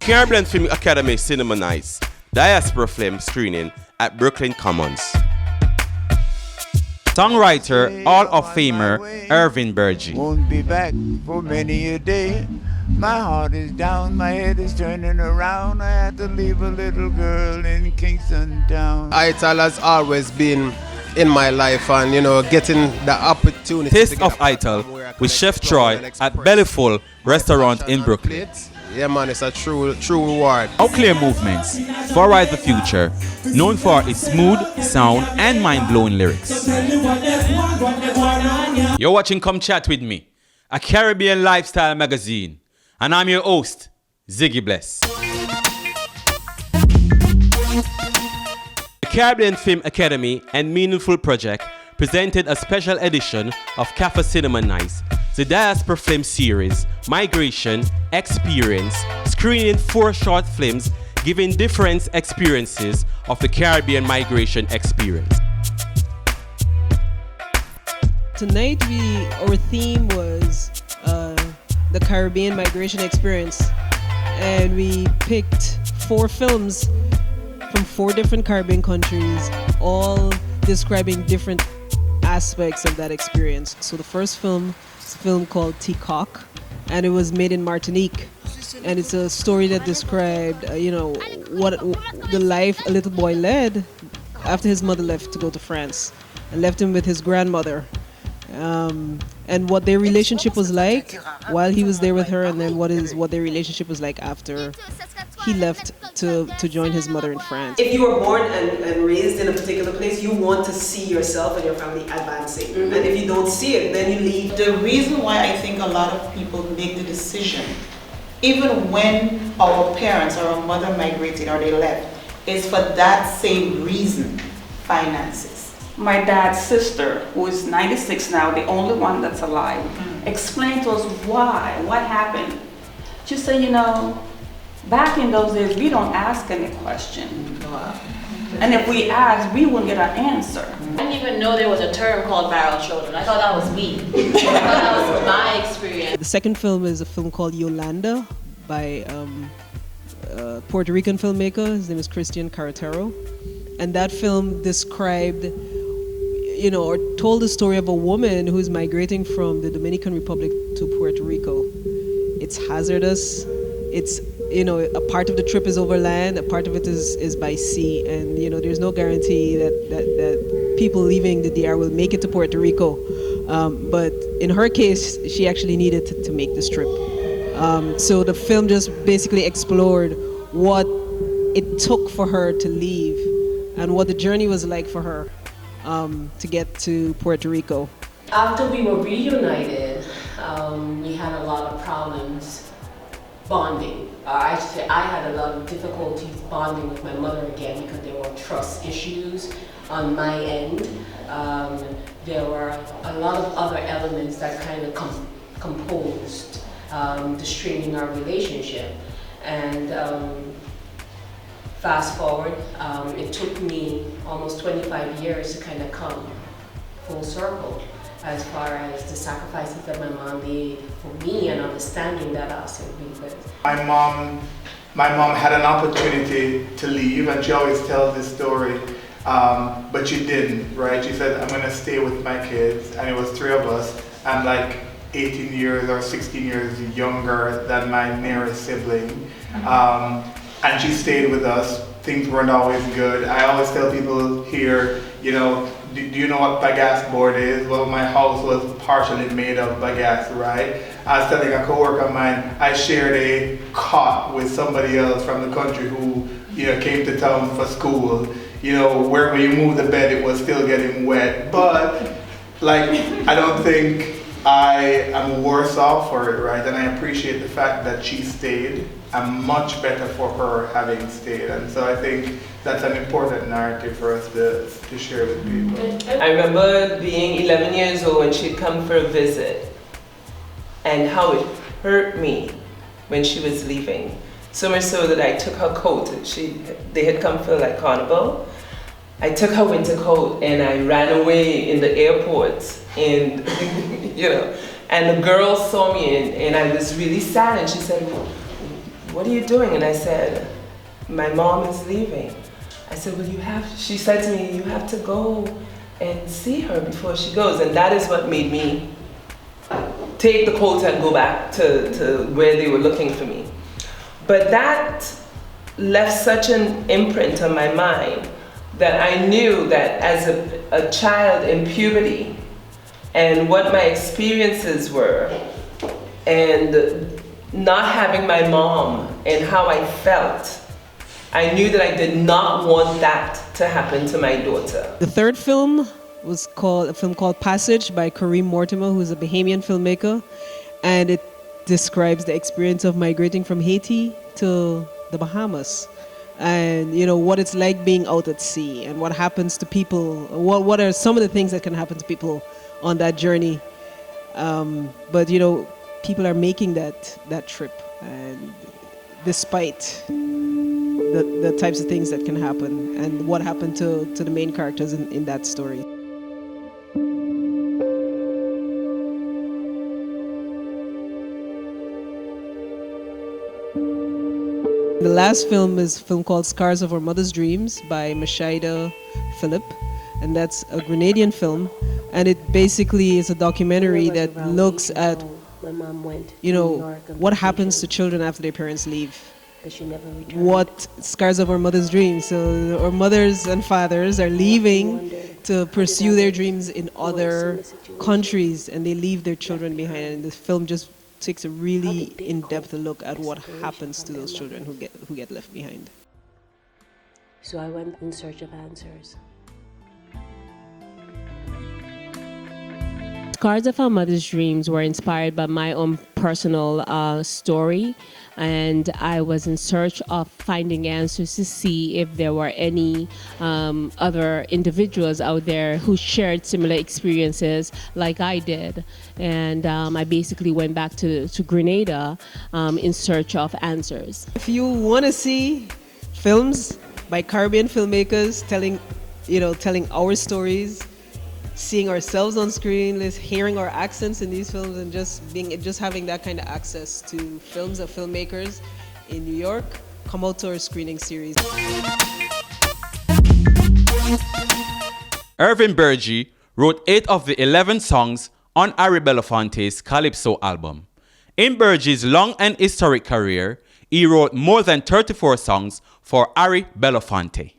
Caribbean Film Academy Cinema Nights Diaspora Film screening at Brooklyn Commons. Songwriter, Hall of Famer Irving Burgie. Won't be back for many a day. My heart is down, my head is turning around. I had to leave a little girl in Kingston town. ITAL has always been in my life, and getting the opportunity. Taste of ITAL with Chef Troy at Bellyful Restaurant in Brooklyn. Yeah, man, it's a true reward. Clear Movements, Fari Di Future, known for its smooth sound and mind-blowing lyrics. You're watching Come Chat With Me, a Caribbean lifestyle magazine, and I'm your host, Ziggy Bless. The Caribbean Film Academy and Meaningful Project presented a special edition of CAFA Cinema Nights, the Diaspora Film Series, Migration, Experience, screening 4 short films giving different experiences of the Caribbean migration experience. Tonight our theme was the Caribbean migration experience, and we picked 4 films from 4 different Caribbean countries, all describing different aspects of that experience. So the first film is a film called Ticoc, and it was made in Martinique, and it's a story that described what the life a little boy led after his mother left to go to France and left him with his grandmother, and what their relationship was like while he was there with her, and then what their relationship was like after he left to join his mother in France. If you were born and raised in a particular place, you want to see yourself and your family advancing. Mm-hmm. And if you don't see it, then you leave. The reason why I think a lot of people make the decision, even when our parents or our mother migrated or they left, is for that same reason, finances. My dad's sister, who is 96 now, the only one that's alive, explained to us why, what happened. She said, back in those days, we don't ask any question. And if we asked, we wouldn't get an answer. I didn't even know there was a term called viral children. I thought that was me. I thought that was my experience. The second film is a film called Yolanda by a Puerto Rican filmmaker. His name is Christian Carretero. And that film described, or told the story of a woman who's migrating from the Dominican Republic to Puerto Rico. It's hazardous. It's a part of the trip is overland, a part of it is by sea, and there's no guarantee that people leaving the DR will make it to Puerto Rico. But in her case, she actually needed to make this trip. So the film just basically explored what it took for her to leave and what the journey was like for her to get to Puerto Rico. After we were reunited, we had a lot of problems bonding. I had a lot of difficulties bonding with my mother again because there were trust issues on my end. There were a lot of other elements that kind of composed the straining our relationship. And fast forward, it took me almost 25 years to kind of come full circle as far as the sacrifices that my mom made for me and understanding that I also with. My mom had an opportunity to leave, and she always tells this story, but she didn't, right? She said, I'm gonna stay with my kids, and it was 3 of us. I'm like 18 years or 16 years younger than my nearest sibling. And she stayed with us. Things weren't always good. I always tell people here, do you know what bagasse board is? Well, my house was partially made of bagasse, right? I was telling a coworker of mine, I shared a cot with somebody else from the country who, came to town for school. Wherever you move the bed, it was still getting wet. But, I don't think I am worse off for it, right? And I appreciate the fact that she stayed. and much better for her having stayed. And so I think that's an important narrative for us to share with people. I remember being 11 years old when she'd come for a visit and how it hurt me when she was leaving. So much so that I took her coat. They had come for like carnival. I took her winter coat and I ran away in the airport, and and the girl saw me and I was really sad, and she said, "What are you doing?" And I said, "My mom is leaving." I said, "Well, she said to me, you have to go and see her before she goes." And that is what made me take the coat and go back to where they were looking for me. But that left such an imprint on my mind that I knew that as a child in puberty and what my experiences were and not having my mom and how I felt, I knew that I did not want that to happen to my daughter. The third film was a film called Passage by Kareem Mortimer, who is a Bahamian filmmaker, and it describes the experience of migrating from Haiti to the Bahamas, and what it's like being out at sea and what happens to people. What are some of the things that can happen to people on that journey? But people are making that trip, and despite the types of things that can happen, and what happened to the main characters in that story. The last film is a film called Scars of Our Mother's Dreams by Mashaida Philip, and that's a Grenadian film, and it basically is a documentary that looks at what happens to children after their parents leave. What Scars of Our Mother's Dreams. So our mothers and fathers are leaving to pursue their dreams in other countries, and they leave their children behind. And the film just takes a really in-depth look at what happens to those children who get left behind. So I went in search of answers. Scars of Our Mother's Dreams were inspired by my own personal story, and I was in search of finding answers to see if there were any other individuals out there who shared similar experiences like I did. And I basically went back to Grenada in search of answers. If you want to see films by Caribbean filmmakers telling our stories, seeing ourselves on screen, hearing our accents in these films, and just having that kind of access to films of filmmakers in New York, come out to our screening series. Irving Burgie wrote 8 of the 11 songs on Ari Belafonte's Calypso album. In Burgie's long and historic career, he wrote more than 34 songs for Ari Belafonte.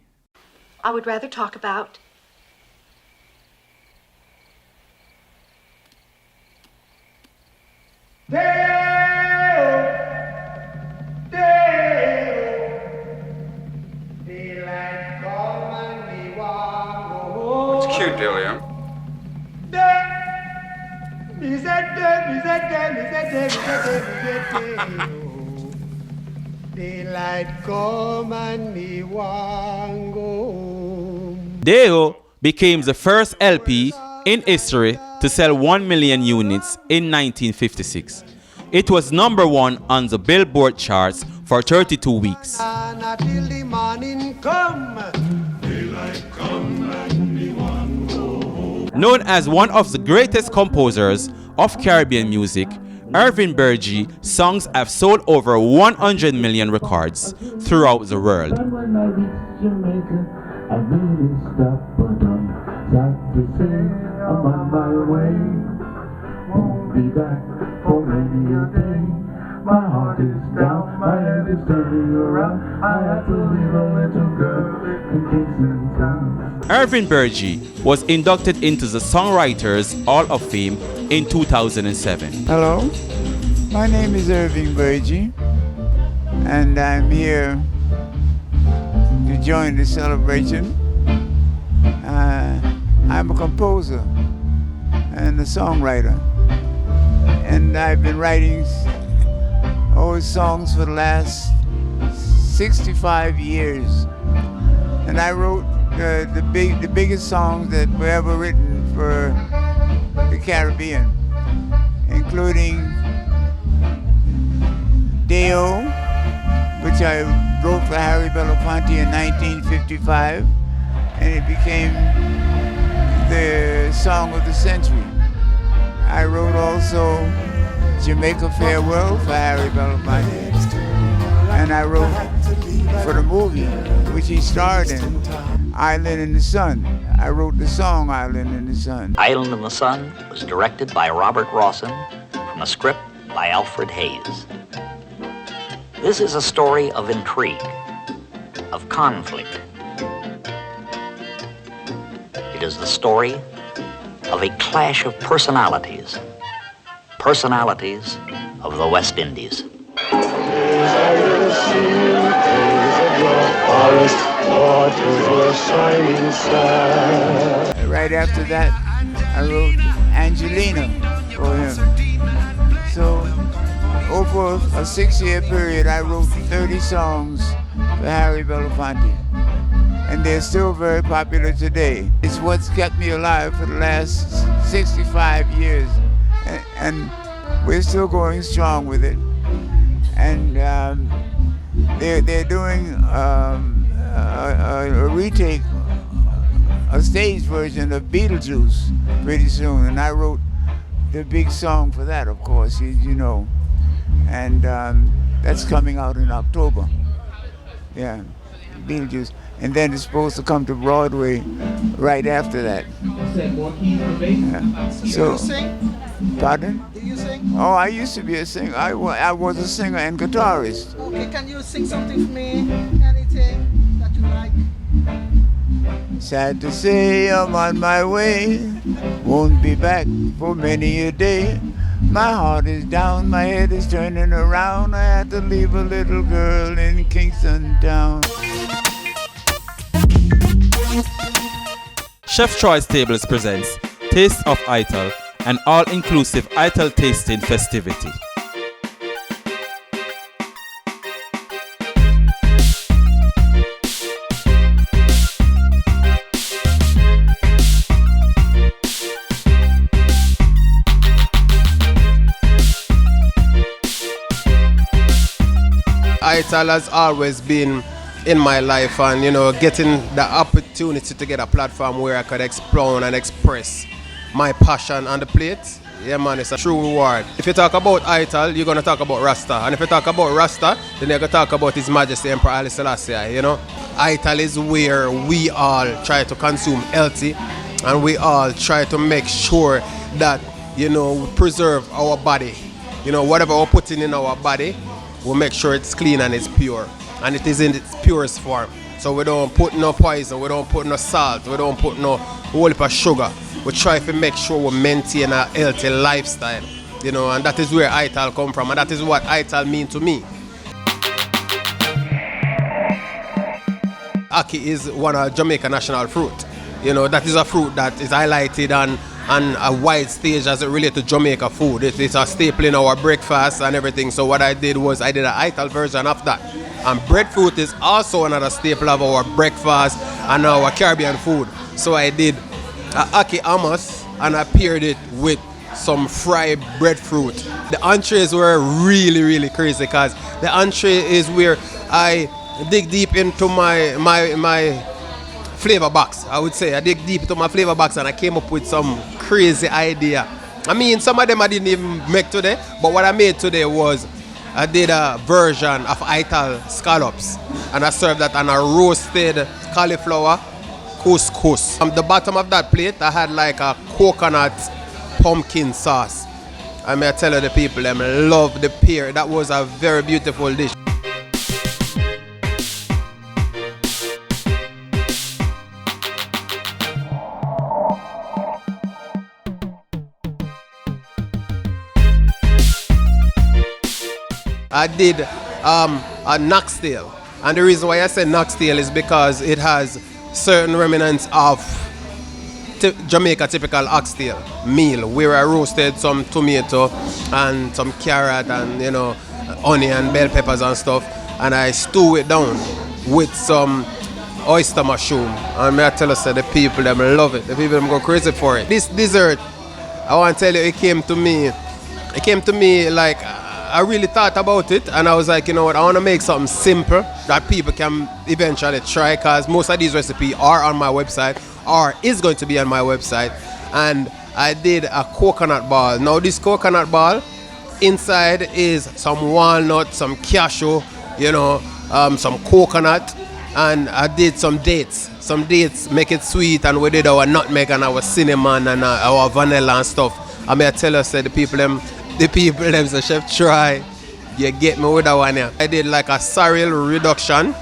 I would rather talk about It's cute, Delia. Deo became the first LP in history to sell 1 million units in 1956. It was number 1 on the Billboard charts for 32 weeks. Known as one of the greatest composers of Caribbean music, Irving Burgie songs have sold over 100 million records throughout the world. I really stop, but I'm sad to say I'm on my way. Won't be back for many a day. My heart is down, my head is turning around. I have to leave a little girl in Kingston town. Irving Burgie was inducted into the Songwriters Hall of Fame in 2007. Hello, my name is Irving Burgie, and I'm here to join the celebration. I'm a composer and a songwriter, and I've been writing those songs for the last 65 years. And I wrote the biggest songs that were ever written for the Caribbean, including Deo, which I wrote for Harry Belafonte in 1955, and it became the song of the century. I wrote also Jamaica Farewell for Harry Belafonte, and I wrote for the movie, which he starred in, Island in the Sun. I wrote the song Island in the Sun. Island in the Sun was directed by Robert Rawson from a script by Alfred Hayes. This is a story of intrigue, of conflict. It is the story of a clash of personalities, personalities of the West Indies. Right after that, I wrote Angelina for him. So over a 6-year period, I wrote 30 songs for Harry Belafonte. And they're still very popular today. It's what's kept me alive for the last 65 years. And we're still going strong with it. And they're doing a retake, a stage version of Beetlejuice pretty soon. And I wrote the big song for that, of course, you know. And that's coming out in October. Yeah, Beetlejuice. And then it's supposed to come to Broadway right after that. Yeah. So, pardon? Do you sing? Oh, I used to be a singer. I was a singer and guitarist. Okay, can you sing something for me? Anything that you like? Sad to say I'm on my way, won't be back for many a day. My heart is down, my head is turning around. I had to leave a little girl in Kingston Town. Chef Choice Tables presents Taste of Ital, an all-inclusive Ital tasting festivity. Ital has always been in my life, and you know, getting the opportunity to get a platform where I could explore and express my passion on the plate, yeah man, it's a true reward. If you talk about Ital, you're gonna talk about Rasta, and if you talk about Rasta, then you're gonna talk about His Majesty Emperor Haile Selassie, you know. Ital is where we all try to consume healthy, and we all try to make sure that, you know, we preserve our body. You know, whatever we're putting in our body, we'll make sure it's clean and it's pure. And it is in its purest form. So we don't put no poison, we don't put no salt, we don't put no whole heap of sugar. We try to make sure we maintain a healthy lifestyle, you know, and that is where Ital come from, and that is what Ital mean to me. Ackee is one of Jamaica national fruit. You know, that is a fruit that is highlighted on a wide stage as it relates to Jamaica food. It's a staple in our breakfast and everything. So what I did was I did an Ital version of that. And breadfruit is also another staple of our breakfast and our Caribbean food. So I did Ackee hummus and I paired it with some fried breadfruit. The entrees were really, really crazy because the entree is where I dig deep into my flavor box. I would say I dig deep into my flavor box and I came up with some crazy idea. I mean, some of them I didn't even make today, but what I made today was I did a version of Ital scallops and I served that on a roasted cauliflower couscous. On the bottom of that plate I had like a coconut pumpkin sauce. I may tell you, the people them love the pear. That was a very beautiful dish. I did a knocktail, and the reason why I said knocktail is because it has certain remnants of Jamaica typical oxtail meal, where I roasted some tomato and some carrot and, you know, onion, bell peppers and stuff, and I stew it down with some oyster mushroom. And may I tell us that the people them love it. The people them go crazy for it. This dessert, I want to tell you, it came to me like I really thought about it, and I was like, you know what, I want to make something simple that people can eventually try, because most of these recipes are on my website or is going to be on my website. And I did a coconut ball. Now this coconut ball, inside is some walnut, some cashew, you know, some coconut, and I did some dates. Some dates make it sweet, and we did our nutmeg and our cinnamon and our vanilla and stuff. I may tell us that the people them say, chef, try. You get me with that one here. I did like a cereal reduction,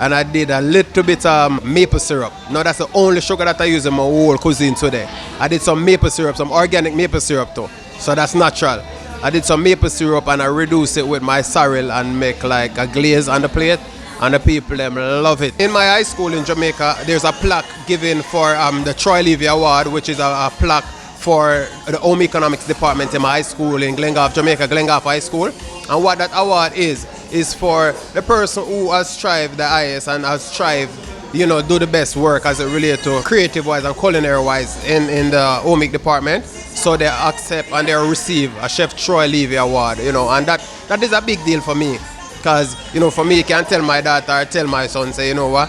and I did a little bit of maple syrup. Now that's the only sugar that I use in my whole cuisine today. I did some maple syrup, some organic maple syrup too. So that's natural. I did some maple syrup and I reduce it with my cereal and make like a glaze on the plate, and the people them love it. In my high school in Jamaica, there's a plaque given for the Troy Levy Award, which is a plaque for the home economics department in my high school in Glengarve, Jamaica, Glengarve High School. And what that award is for the person who has strived the highest and has strived, you know, do the best work as it relates to creative-wise and culinary-wise in the home ec department. So they accept and they receive a Chef Troy Levy Award, you know, and that is a big deal for me. Because, you know, for me, you can tell my daughter or tell my son, say, you know what,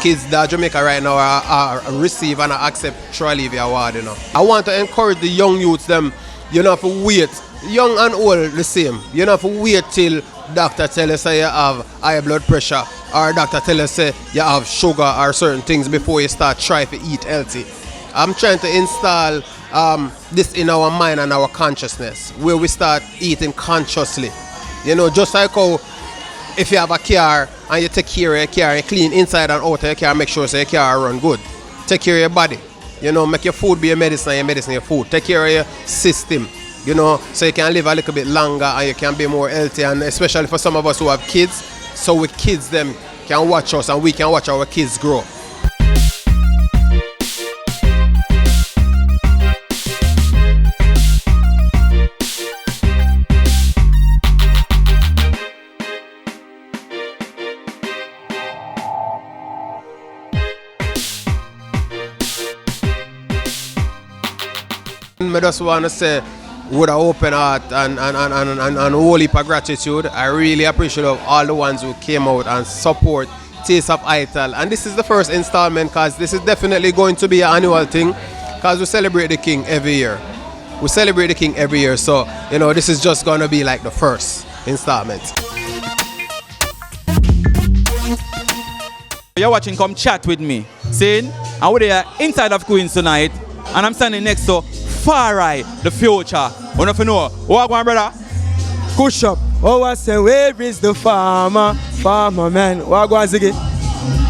kids that Jamaica right now are receive and accept Troy Levy Award, you know. I want to encourage the young youths, them, you know, to wait, young and old the same. You know, to wait till doctor tell you say you have high blood pressure, or doctor tell you say you have sugar or certain things before you start trying to eat healthy. I'm trying to install this in our mind and our consciousness, where we start eating consciously. You know, just like how if you have a car and you take care of your car and clean inside and out of your car, make sure so your car run good. Take care of your body. You know, make your food be your medicine and your medicine your food. Take care of your system, you know, so you can live a little bit longer and you can be more healthy. And especially for some of us who have kids, so with kids them can watch us and we can watch our kids grow. I just want to say, with an open heart and a whole heap of gratitude, I really appreciate all the ones who came out and support Taste of Ital. And this is the first installment, because this is definitely going to be an annual thing, because we celebrate the King every year. We celebrate the King every year, so, you know, this is just going to be like the first installment. You're watching Come Chat With Me. See? And we're there inside of Queens tonight, and I'm standing next to Fari Di Future. You know if you know. What going, brother? Push up. Oh, I say, where is the farmer? Farmer, man. What going, Ziggy?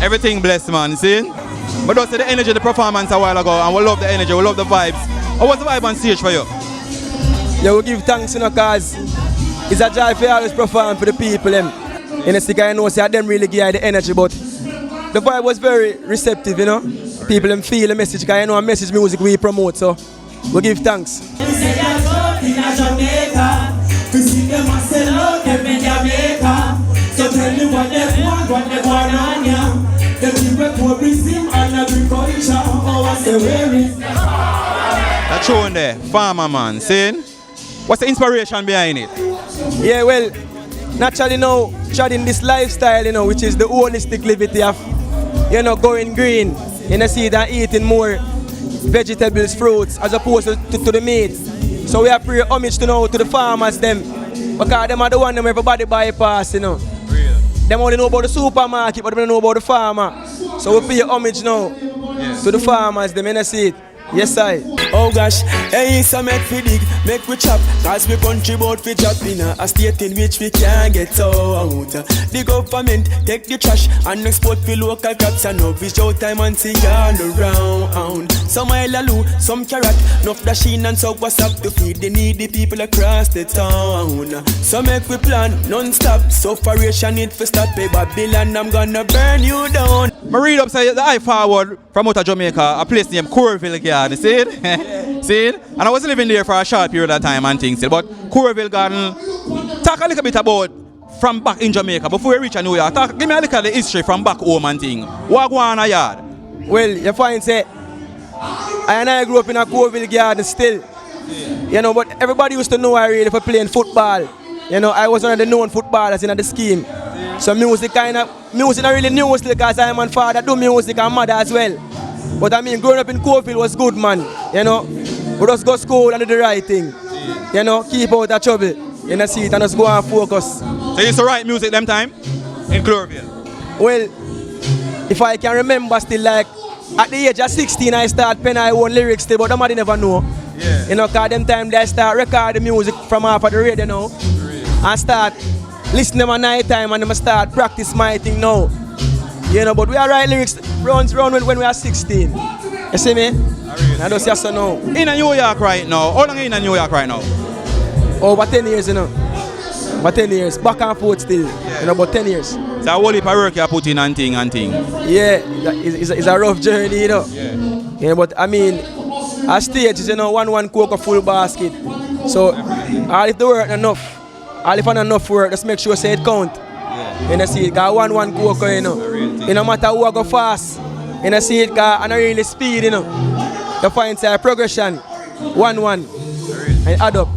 Everything blessed, man. See? But don't say the energy, the performance a while ago, and we love the energy, we love the vibes. How was the vibe on stage for you? Yeah, we give thanks, you know, cause it's a joy for always perform for the people. You know, stick I know, say them really give the energy, but the vibe was very receptive, you know. People them feel the message, cause you know, a message music we promote, so we give thanks. That's true in there, farmer man, see? What's the inspiration behind it? Yeah, well, naturally now, treading this lifestyle, you know, which is the holistic liberty of, you know, going green, you know, see that eating more vegetables, fruits, as opposed to the meat. So we have pay homage to the farmers them, because them are the one them everybody bypass, you know. Real. Them only know about the supermarket, but they don't know about the farmer. So we pay homage now to the farmers, them, you know, see it. Yes, I. Oh gosh, hey, so make we dig, make we chop, cause we contribute for job in a state in which we can't get out. The government take the trash and export for local crops, and no fish out time and see all around. Some ilaloo, some carrot, enough dashing and so what's up to feed the needy people across the town. So make we plan non-stop, sufferation need for stop, pay Babylon, I'm gonna burn you down. I read upside the high forward from out of Jamaica, a place named Corville, you see it? See it? and I was living there for a short period of time and things. But Coralville Garden, talk a little bit about from back in Jamaica before we reach New York. Give me a look at the history from back home and thing. What go on a yard? Well, you find say, I grew up in a Coralville Garden still. You know, but everybody used to know I really for playing football. You know, I was one of the known footballers in the scheme. So music not really new still because I'm my father do music and mother as well. But I mean, growing up in Coralville was good, man. You know, we just go to school and do the right thing. You know, keep out of trouble. You know, see it and just go and focus. So you used to write music them time in Coralville? Well, if I can remember still, like at the age of 16 I start pen I own lyrics still, but nobody never know. Yeah. You know, cause them time they start recording music from off of the radio now. And start listening at night time and them start practice my thing now. You know, but we are write lyrics round when we are 16. You see me? I just say so now. In New York right now. How long are you in New York right now? Over 10 years, you know. About 10 years. Back and forth still. You know, about 10 years. So a whole heap of work you put in and thing. Yeah, it's a rough journey, you know. Yeah, but I mean, our stage is, you know, one coke a full basket. So, all if the work enough, all if not enough work, just make sure say it count. You know, see it, because one coke, you know. You no matter who I go fast, you know, see it, because I don't really speed, you know. You find say progression, 1-1, and add up.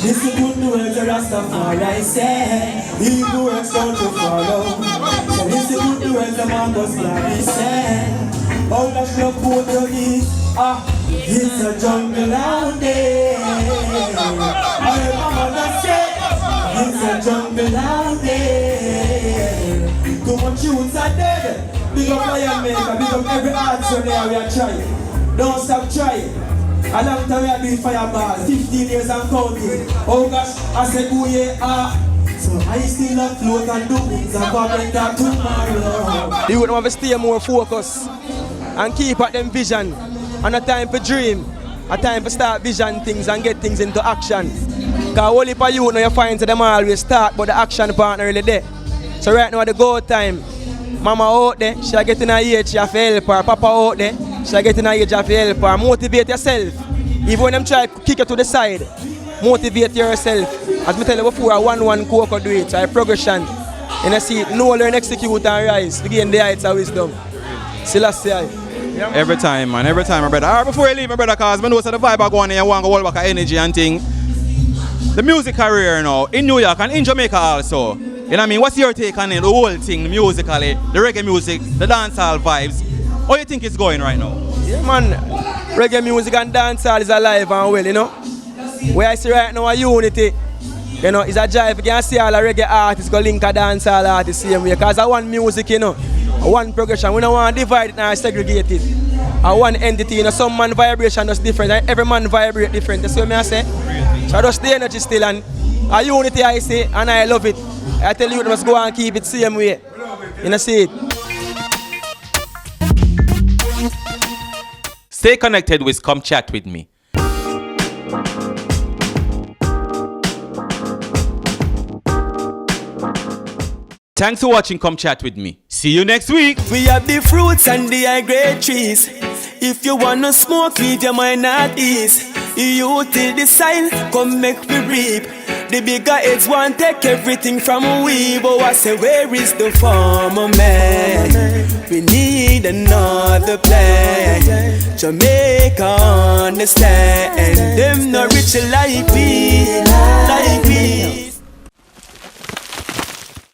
This is good news, the Rastafari say. Evil works don't to follow. So this is good news, the Marcus Garvey say. All that love Portuguese, it's a jungle out there. I heard my mother say, it's a jungle out there. Too much youths are dead. Big up Fire Maker, big up every art so there we are trying. Don't stop trying. A long time we have been fireball, 15 years and counting. Oh gosh, I said, oh yeah, so I still afloat and do things about better tomorrow. You would want to stay more focused and keep at them vision. And a time for dream, a time for start vision things and get things into action. Because only for you now you find that them always start, but the action partner really there. So right now at the go time, mama out there, she'll get in her age, she'll help her. Papa out there, she'll get in her age, she'll help her. Motivate yourself. Even when them try to kick you to the side, motivate yourself. As I tell you before, 1-1 cocoa do it. So progression. And I see it, know, learn, execute and rise. Begin the heights of wisdom. Selassie. Every time, man. Every time, my brother. All right, before you leave, my brother, because I know the vibe are going and you want to go all back of energy and thing. The music career now, in New York and in Jamaica also. You know what I mean? What's your take on it, the whole thing, musically, the reggae music, the dancehall vibes? How do you think it's going right now? Yeah, man. Reggae music and dancehall is alive and well, you know. Where I see right now a unity, you know, it's a jive. You can see all the reggae artists go link a dancehall artists same way. Because I want music, you know, one progression. We don't want to divide it and segregate it. I one entity, you know, some man vibration is different and every man vibrate different. That's what I say. So I just the energy still and a unity I say and I love it. I tell you, you must go and keep it same way. You know, see it. Stay connected with Come Chat With Me. Thanks for watching Come Chat With Me. See you next week. We have the fruits and the high grade trees. If you wanna smoke weed, you might not ease. You till the sign, come make me reap. The bigger heads want take everything from we. But I say, where is the farmer man? We need another plan. Jamaica understand. Them not rich like we, like we.